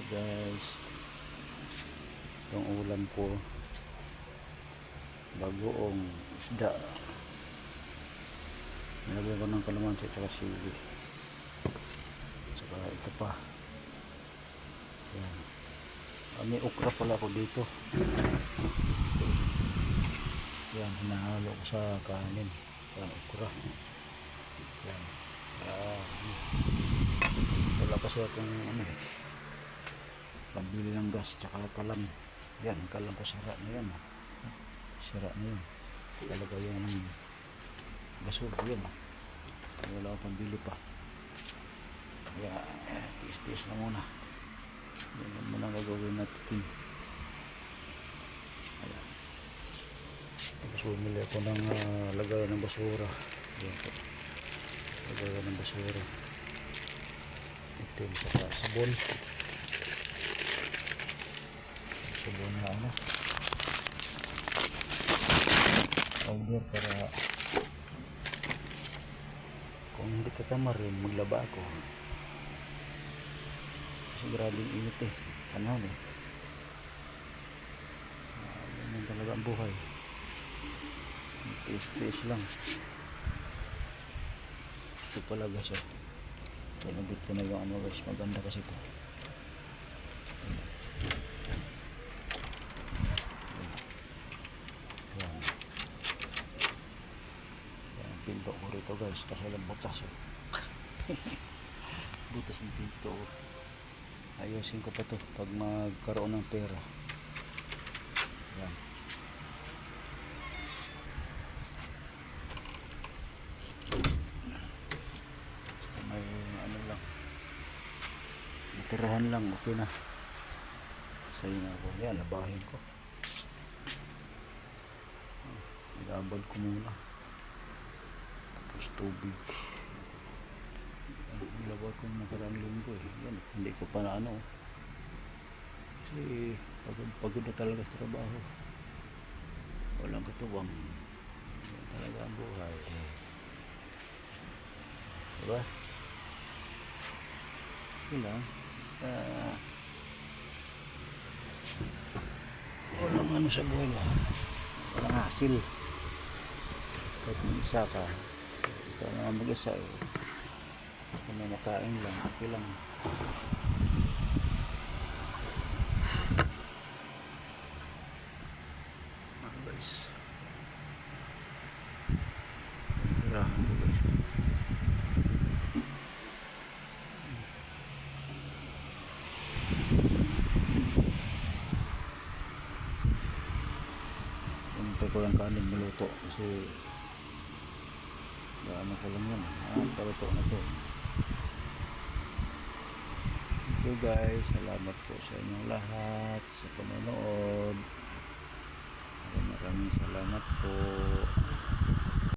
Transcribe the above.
Guys, itong ulam ko, bagoong isda. Nilagyan ko ng kalamansi at saka sili, saka ito pa. Yan. May okra pala ako dito. Yan, hinahalo ko sa kanin. Yan, okra. Yan. Wala kasi akong pambili ng gas tsaka kalam. Yan, kalam ko sira na yan. Sira na yun. Talaga yan ng gasol. Yan. Wala akong pambili pa. Kaya, tiis-tiis na muna. Yan muna gagawin natin. Ayan. Tapos bumili ako ng lagayan ng basura. Yan po. Lagayan ng basura. Itim saka sabon. Sabon na powder para kung hindi katamar rin maglaba ako kasi grabing init panahon ganyan talaga ang buhay, tiis-tiis lang. Ito pala guys, nabit ko na yung guys, maganda kasi ito. Pinto ko rito guys, kasi walang butas butas yung pinto. Ayusin ko pa to pag magkaroon ng pera. Yan. Basta may lang, matirahan lang, okay na. Sa'yo na ako. Yan, labahin ko. Ilabad ko muna. Tubig. Nilabas ko nakarang linggo Yan, hindi ko pa na kasi pagod na talaga sa trabaho, walang katuwang. Yan talaga ang buhay diba? Yun lang sa walang sa buhay mo, walang hasil. Kahit may isa ka, ikaw na mag-isa basta may makain lang, okay lang. Guys, tirahan ko guys. Hintay ko lang kanin maluto kasi ano ko lang yan, paluto na to. So guys, salamat po sa inyong lahat sa panonood. Maraming salamat po.